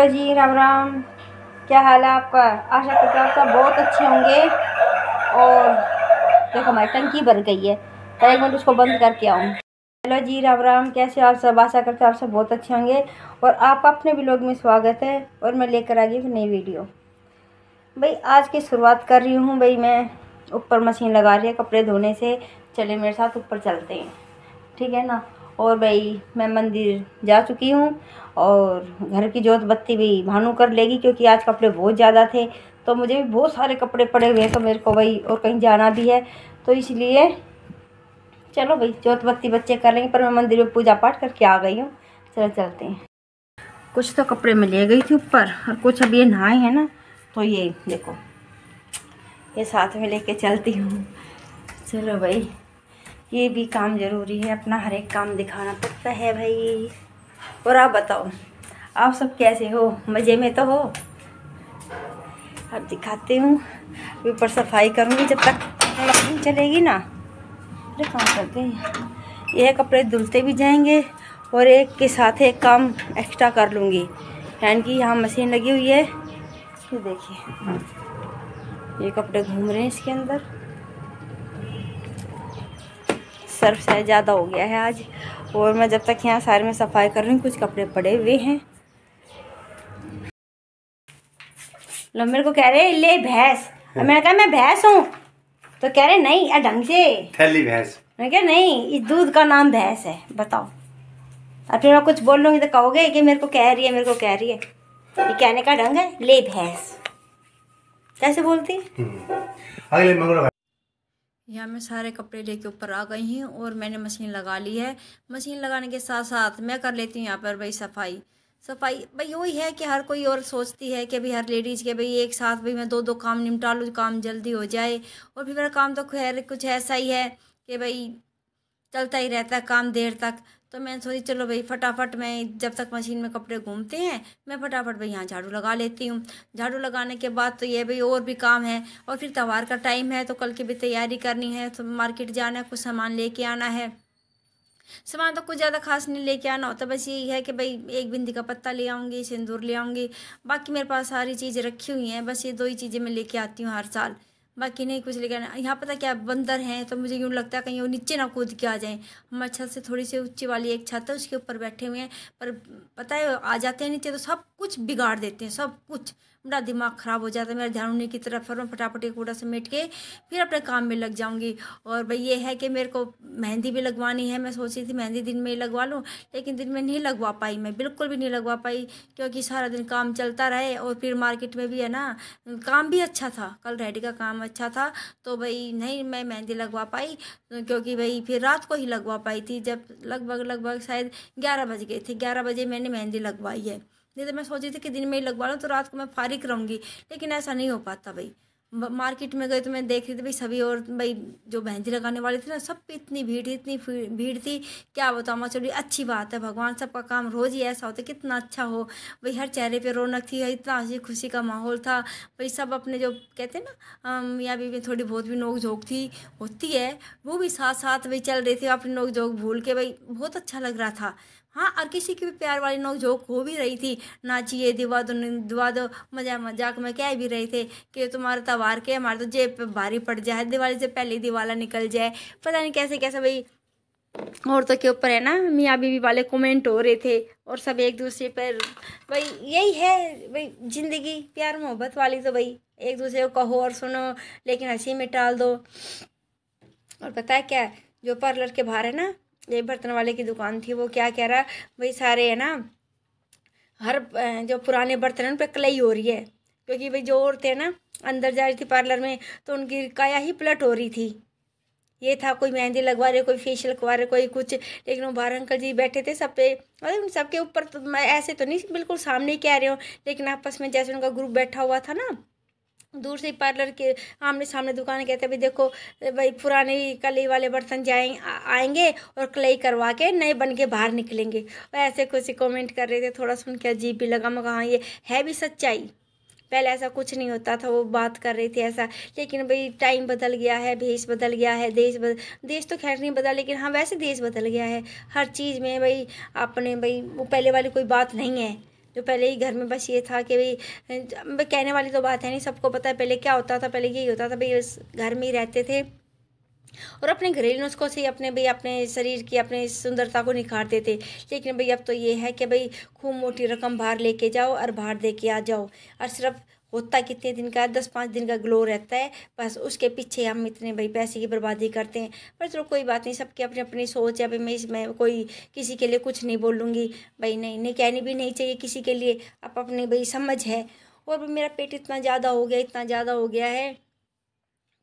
जी राम राम। क्या हाल है आपका? आशा करते हैं आप सब बहुत अच्छे होंगे। और देखो हमारी टंकी भर गई है, तो एक मिनट उसको बंद करके आऊँ। हेलो जी राम राम, कैसे हो आप सब? आशा करते हैं आप सब बहुत अच्छे होंगे और आप अपने व्लॉग में स्वागत है। और मैं लेकर आ गई हूँ नई वीडियो। भाई आज की शुरुआत कर रही हूँ। भाई मैं ऊपर मशीन लगा रही है कपड़े धोने से। चले मेरे साथ ऊपर चलते हैं, ठीक है ना। और भाई मैं मंदिर जा चुकी हूँ और घर की जोत बत्ती भी भानु कर लेगी, क्योंकि आज कपड़े बहुत ज़्यादा थे। तो मुझे भी बहुत सारे कपड़े पड़े हुए हैं, तो मेरे को भाई और कहीं जाना भी है, तो इसलिए चलो भाई जोत बत्ती बच्चे कर लेंगे। पर मैं मंदिर में पूजा पाठ करके आ गई हूँ। चलो चलते हैं। कुछ तो कपड़े मैं ले गई थी ऊपर और कुछ अब ये नहाए हैं ना, तो ये देखो ये साथ में लेके चलती हूँ। चलो भाई, ये भी काम ज़रूरी है, अपना हर एक काम दिखाना पड़ता है भाई। और आप बताओ, आप सब कैसे हो? मज़े में तो हो? अब दिखाती हूँ। ऊपर सफाई करूँगी जब तक लकड़ी चलेगी ना। अरे कहाँ कर गई? ये कपड़े धुलते भी जाएंगे और एक के साथ एक काम एक्स्ट्रा कर लूँगी। फैन की यहाँ मशीन लगी हुई है, ये देखिए ये कपड़े घूम रहे हैं इसके अंदर। सर्फ से ज़्यादा हो गया है आज। और मैं जब तक यहाँ सारे में सफाई कर रही हूँ, कुछ कपड़े पड़े हुए हैं। लो मेरे को कह रहे ले भैंस, मैंने कहा मैं भैंस हूँ, तो कह रहे नहीं ढंग से थैली भैंस। मैं कहा नहीं, इस दूध का नाम भैंस है, बताओ। और फिर मैं कुछ बोल लूँगी तो कहोगे कि मेरे को कह रही है, मेरे को कह रही है। ये कहने का ढंग है, ले भैंस कैसे बोलती। अगले मंगलवार यहाँ मैं सारे कपड़े लेके ऊपर आ गई हूँ और मैंने मशीन लगा ली है। मशीन लगाने के साथ साथ मैं कर लेती हूँ यहाँ पर भाई सफाई। भाई वही है कि हर कोई और सोचती है कि भाई हर लेडीज़ के भाई एक साथ भाई मैं दो दो काम निपटा लूँ, काम जल्दी हो जाए। और फिर मेरा काम तो खैर कुछ ऐसा ही है कि भाई चलता ही रहता है काम देर तक। तो मैंने सोची चलो भाई फटाफट मैं जब तक मशीन में कपड़े घूमते हैं, मैं फटाफट भाई यहाँ झाड़ू लगा लेती हूँ। झाड़ू लगाने के बाद तो ये भाई और भी काम है। और फिर त्योहार का टाइम है, तो कल की भी तैयारी करनी है, तो मार्केट जाना है, कुछ सामान लेके आना है। सामान तो कुछ ज़्यादा खास नहीं लेके आना होता, बस यही है कि भाई एक बिंदी का पत्ता ले आऊँगी, सिंदूर ले आऊँगी। बाकी मेरे पास सारी चीज़ें रखी हुई हैं, बस ये दो ही चीज़ें मैं लेके आती हूँ हर साल। बाकी नहीं कुछ लेके आना। यहाँ पता क्या बंदर हैं, तो मुझे यूँ लगता है कहीं वो नीचे ना कूद के आ जाएं। हमारे छत से थोड़ी सी ऊंची वाली एक छत है, उसके ऊपर बैठे हुए हैं। पर पता है आ जाते हैं नीचे तो सब कुछ बिगाड़ देते हैं, सब कुछ। मेरा दिमाग ख़राब हो जाता है। मेरा ध्यान उन्हीं की तरफ, फिर मैं फटाफट एक कूड़ा समेट के फिर अपने काम में लग जाऊँगी। और भाई ये है कि मेरे को मेहंदी भी लगवानी है। मैं सोच रही थी मेहंदी दिन में ही लगवा लूँ, लेकिन दिन में नहीं लगवा पाई, मैं बिल्कुल भी नहीं लगवा पाई, क्योंकि सारा दिन काम चलता रहे। और फिर मार्केट में भी है ना, काम भी अच्छा था, कल रेडी का काम अच्छा था, तो भाई नहीं मैं मेहंदी लगवा पाई। क्योंकि भाई फिर रात को ही लगवा पाई थी, जब लगभग शायद 11 बज गए थे। 11 बजे मैंने मेहंदी लगवाई है। नहीं तो मैं सोची थी कि दिन में ही लगवा लूँ तो रात को मैं फारिग रहूँगी, लेकिन ऐसा नहीं हो पाता भाई। मार्केट में गए तो मैं देख रही थी भाई सभी, और भाई जो मेहंदी लगाने वाले थे ना, सब पे इतनी भीड़ थी, इतनी भीड़ थी, क्या बताऊँ मैं। चलिए अच्छी बात है, भगवान सबका काम रोज़ ही ऐसा होता है, कितना अच्छा हो भाई। हर चेहरे पे रौनक थी, इतना हंसी खुशी का माहौल था भाई। सब अपने जो कहते हैं ना मियाँ बीवी में थोड़ी बहुत भी नोक झोंक थी होती है, वो भी साथ साथ भाई चल रही थी, अपनी नोक झोंक भूल के भाई बहुत अच्छा लग रहा था। हाँ, और किसी की भी प्यार वाली नोक झोंक हो भी रही थी, नाचिए दिवा दो मजाक में कह भी रहे थे कि तुम्हारा त्योहार के हमारे तो जेब पे भारी पड़ जाए, दिवाली से पहले ही दिवाला निकल जाए। पता नहीं कैसे कैसे भाई औरतों के ऊपर है ना मियाँ बीवी वाले कमेंट हो रहे थे, और सब एक दूसरे पर भाई यही है भाई जिंदगी प्यार मोहब्बत वाली, तो भाई एक दूसरे को कहो और सुनो, लेकिन हंसी में टाल दो। और पता है क्या, जो पार्लर के बाहर है ना, ये बर्तन वाले की दुकान थी, वो क्या कह रहा भाई सारे है ना, हर जो पुराने बर्तन हैं उन पर कलई हो रही है। क्योंकि भाई जो औरतें ना अंदर जा रही थी पार्लर में, तो उनकी काया ही पलट हो रही थी। ये था कोई मेहंदी लगवा रहे, कोई फेशियल करवा रहे, कोई कुछ, लेकिन वो बाहर अंकल जी बैठे थे सब पे, मतलब सबके ऊपर तो मैं ऐसे तो नहीं बिल्कुल सामने ही कह रही हूँ, लेकिन आपस में जैसे उनका ग्रुप बैठा हुआ था ना, दूर से पार्लर के आमने सामने दुकान कहते भाई देखो भाई पुराने कलई वाले बर्तन आएंगे और कलई करवा के नए बन के बाहर निकलेंगे। और ऐसे कुछ कमेंट कर रहे थे, थोड़ा सुन के अजीब भी लगा। मैं कहा ये है भी सच्चाई, पहले ऐसा कुछ नहीं होता था, वो बात कर रही थी ऐसा। लेकिन भाई टाइम बदल गया है, भेष बदल गया है, देश तो खैर नहीं बदला, लेकिन हाँ वैसे देश बदल गया है हर चीज़ में भाई। अपने भाई वो पहले वाली कोई बात नहीं है, जो पहले ही घर में बस ये था कि भाई कहने वाली तो बात है नहीं, सबको पता है पहले क्या होता था। पहले यही होता था भाई, उस घर में ही रहते थे और अपने घरेलू नुस्खों से अपने भाई अपने शरीर की अपने सुंदरता को निखारते थे। लेकिन भाई अब तो ये है कि भाई खूब मोटी रकम बाहर लेके जाओ और बाहर दे के आ जाओ, और सिर्फ होता कितने दिन का, 10-5 दिन का ग्लो रहता है, बस उसके पीछे हम इतने भाई पैसे की बर्बादी करते हैं। पर चलो कोई बात नहीं, सबकी अपनी अपनी सोच है भाई। मैं कोई किसी के लिए कुछ नहीं बोलूँगी भाई, नहीं कहनी भी नहीं चाहिए किसी के लिए, आप अपनी भाई समझ है। और भाई मेरा पेट इतना ज़्यादा हो गया, इतना ज़्यादा हो गया है,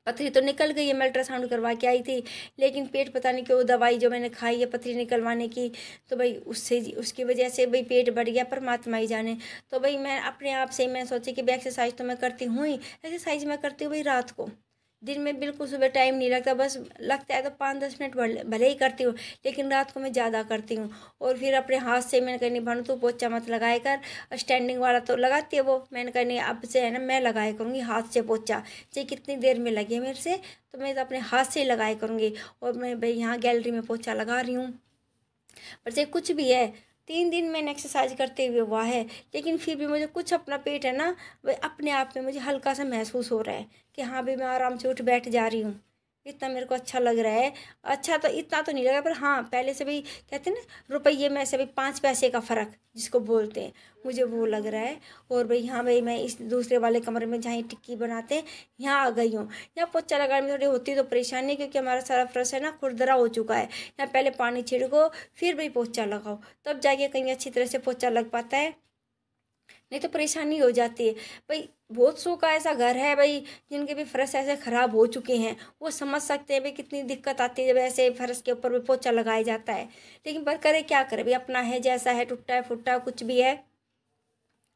पथरी तो निकल गई है, मैं अल्ट्रासाउंड करवा के आई थी, लेकिन पेट पता नहीं क्यों, दवाई जो मैंने खाई है पथरी निकलवाने की, तो भाई उससे उसकी वजह से भाई पेट बढ़ गया, परमात्मा ही जाने। तो भाई मैं अपने आप से मैं सोची कि भाई एक्सरसाइज तो मैं करती हूँ ही, एक्सरसाइज मैं करती हूँ भाई रात को, दिन में बिल्कुल सुबह टाइम नहीं लगता, बस लगता है तो 5-10 मिनट भले ही करती हूँ, लेकिन रात को मैं ज़्यादा करती हूँ। और फिर अपने हाथ से मैंने कहनी भानु तू पोछा मत लगाए कर, स्टैंडिंग वाला तो लगाती है वो, मैंने कहनी अब से है ना मैं लगाया करूँगी हाथ से पोछा, चाहे कितनी देर में लगे मेरे से, तो मैं तो अपने हाथ से ही लगाया करूँगी। और मैं भाई यहाँ गैलरी में पोछा लगा रही हूँ। पर चाहे कुछ भी है, 3 दिन मैंने एक्सरसाइज करते हुए हुआ है, लेकिन फिर भी मुझे कुछ अपना पेट है ना वह अपने आप में मुझे हल्का सा महसूस हो रहा है कि हाँ भाई मैं आराम से उठ बैठ जा रही हूँ, इतना मेरे को अच्छा लग रहा है। अच्छा तो इतना तो नहीं लगा, पर हाँ पहले से भी कहते हैं ना रुपये में से भी 5 पैसे का फ़र्क जिसको बोलते हैं, मुझे वो लग रहा है। और भाई हाँ भाई मैं इस दूसरे वाले कमरे में जहाँ टिक्की बनाते हैं यहाँ आ गई हूँ। यहाँ पोछा लगाने में थोड़ी होती तो परेशानी, क्योंकि हमारा सारा फर्श है ना खुरदरा हो चुका है, यहाँ पहले पानी छिड़को फिर भाई पोछा लगाओ, तब जाके कहीं अच्छी तरह से पोछा लग पाता है, नहीं तो परेशानी हो जाती है। भाई बहुत सौ का ऐसा घर है भाई जिनके भी फर्श ऐसे ख़राब हो चुके हैं, वो समझ सकते हैं भाई कितनी दिक्कत आती है जब ऐसे फर्श के ऊपर भी पोछा लगाया जाता है। लेकिन पर करे क्या करे भाई, अपना है जैसा है, टूटा है फुट्टा है कुछ भी है,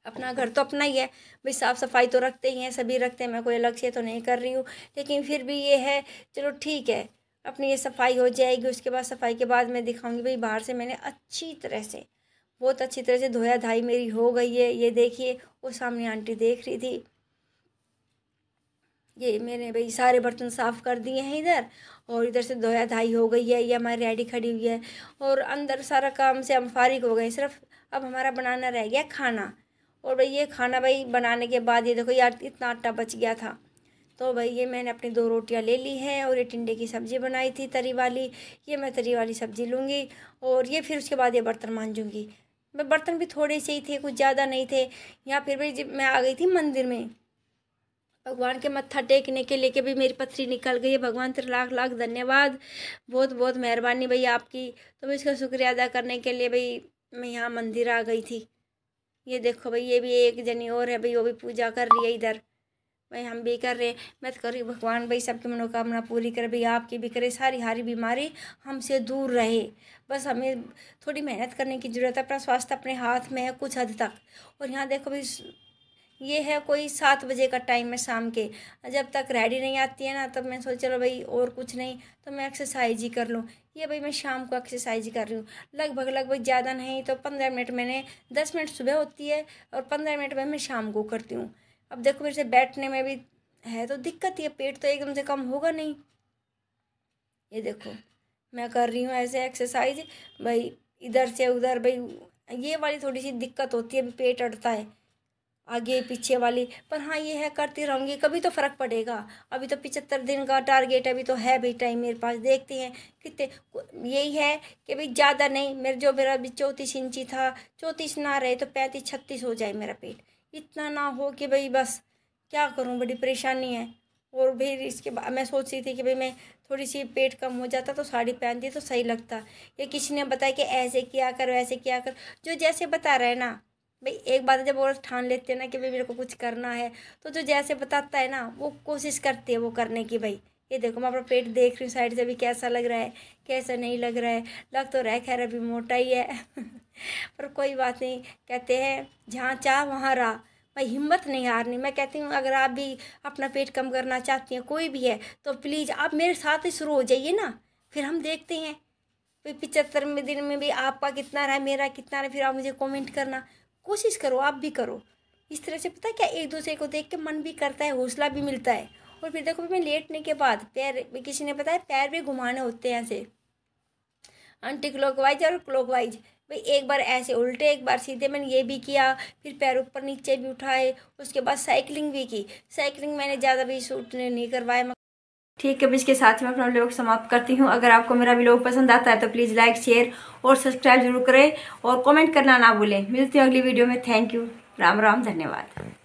अपना घर तो अपना ही है भाई, साफ़ सफाई तो रखते ही हैं, सभी रखते हैं, मैं कोई अलग से तो नहीं कर रही हूँ। लेकिन फिर भी ये है चलो ठीक है, अपनी ये सफाई हो जाएगी, उसके बाद सफाई के बाद मैं दिखाऊंगी भाई बाहर से मैंने अच्छी तरह से बहुत अच्छी तरह से धोया धाई मेरी हो गई है। ये देखिए वो सामने आंटी देख रही थी, ये मैंने भाई सारे बर्तन साफ़ कर दिए हैं इधर, और इधर से धोया धाई हो गई है, ये हमारी रेडी खड़ी हुई है, और अंदर सारा काम से हम फारिग हो गए, सिर्फ अब हमारा बनाना रह गया खाना। और भाई ये खाना भाई बनाने के बाद ये देखो यार इतना आटा बच गया था, तो भाई ये मैंने अपनी 2 रोटियां ले ली हैं, और ये टिंडे की सब्ज़ी बनाई थी तरी वाली, ये मैं तरी वाली सब्ज़ी लूँगी, और ये फिर उसके बाद ये बर्तन मांजूँगी। मैं बर्तन भी थोड़े से ही थे, कुछ ज़्यादा नहीं थे। यहाँ फिर भी जब मैं आ गई थी मंदिर में भगवान के मत्था टेकने के लिए कि भाई मेरी पथरी निकल गई है, भगवान तेरा लाख लाख धन्यवाद, बहुत बहुत मेहरबानी भाई आपकी। तो मैं इसका शुक्रिया अदा करने के लिए भाई मैं यहाँ मंदिर आ गई थी। ये देखो भाई ये भी एक जनी और है भाई, वो भी पूजा कर रही है इधर, भाई हम भी कर रहे हैं। मैं तो कर रही भगवान भाई सबकी मनोकामना पूरी करे भाई, आपकी भी करे, सारी हारी बीमारी हमसे दूर रहे। बस हमें थोड़ी मेहनत करने की ज़रूरत है, अपना स्वास्थ्य अपने हाथ में है कुछ हद तक। और यहाँ देखो भाई ये है कोई 7 बजे का टाइम है शाम के, जब तक रेडी नहीं आती है ना तब मैं सोच चलो भाई और कुछ नहीं तो मैं एक्सरसाइज ही कर लूँ। ये भाई मैं शाम को एक्सरसाइज कर रही हूँ, लगभग ज़्यादा नहीं तो 15 मिनट मैंने, 10 मिनट सुबह होती है और 15 मिनट में मैं शाम को करती हूँ। अब देखो मेरे से बैठने में भी है तो दिक्कत ही है, पेट तो एकदम से कम होगा नहीं। ये देखो मैं कर रही हूँ ऐसे एक्सरसाइज भाई, इधर से उधर भाई, ये वाली थोड़ी सी दिक्कत होती है, पेट अड़ता है आगे पीछे वाली, पर हाँ ये है करती रहूँगी कभी तो फ़र्क पड़ेगा। अभी तो 75 दिन का टारगेट अभी तो है भाई टाइम मेरे पास, देखते हैं कितने। यही है कि भाई ज़्यादा नहीं, मेरा अभी 34 इंची था, 34 ना रहे तो 35-36 हो जाए मेरा पेट, इतना ना हो कि भाई बस क्या करूँ, बड़ी परेशानी है। और फिर इसके बाद मैं सोच रही थी कि भाई मैं थोड़ी सी पेट कम हो जाता तो साड़ी पहनती तो सही लगता, या किसी ने बताया कि ऐसे किया कर वैसे किया कर, जो जैसे बता रहे ना भाई। एक बात जब औरत ठान लेते हैं ना कि भाई मेरे को कुछ करना है, तो जो जैसे बताता है ना वो कोशिश करती है वो करने की भाई। ये देखो मैं अपना पेट देख रही हूँ साइड से भी कैसा लग रहा है कैसा नहीं लग रहा है, लग तो रहा है खैर अभी मोटा ही है पर कोई बात नहीं, कहते हैं जहाँ चाह वहाँ राह, भाई हिम्मत नहीं हारनी। मैं कहती हूँ अगर आप भी अपना पेट कम करना चाहती हैं कोई भी है तो प्लीज़ आप मेरे साथ ही शुरू हो जाइए ना, फिर हम देखते हैं भाई 75वें दिन में भी आपका कितना रहा मेरा कितना रहा, फिर आप मुझे कमेंट करना, कोशिश करो आप भी करो। इस तरह से पता है क्या एक दूसरे को देख के मन भी करता है, हौसला भी मिलता है। और फिर देखो मैं लेटने के बाद पैर, किसी ने बताया पैर भी घुमाने होते हैं ऐसे एंटी क्लॉकवाइज और क्लॉकवाइज, भाई एक बार ऐसे उल्टे एक बार सीधे मैंने ये भी किया, फिर पैर ऊपर नीचे भी उठाए, उसके बाद साइकिलिंग भी की। साइकिलिंग मैंने ज़्यादा भी शूट नहीं करवाया। ठीक है, अब इसके साथ मैं अपना व्लॉग समाप्त करती हूँ। अगर आपको मेरा व्लॉग पसंद आता है तो प्लीज़ लाइक शेयर और सब्सक्राइब जरूर करें और कमेंट करना ना भूलें। मिलती हूँ अगली वीडियो में। Thank you. राम राम, धन्यवाद।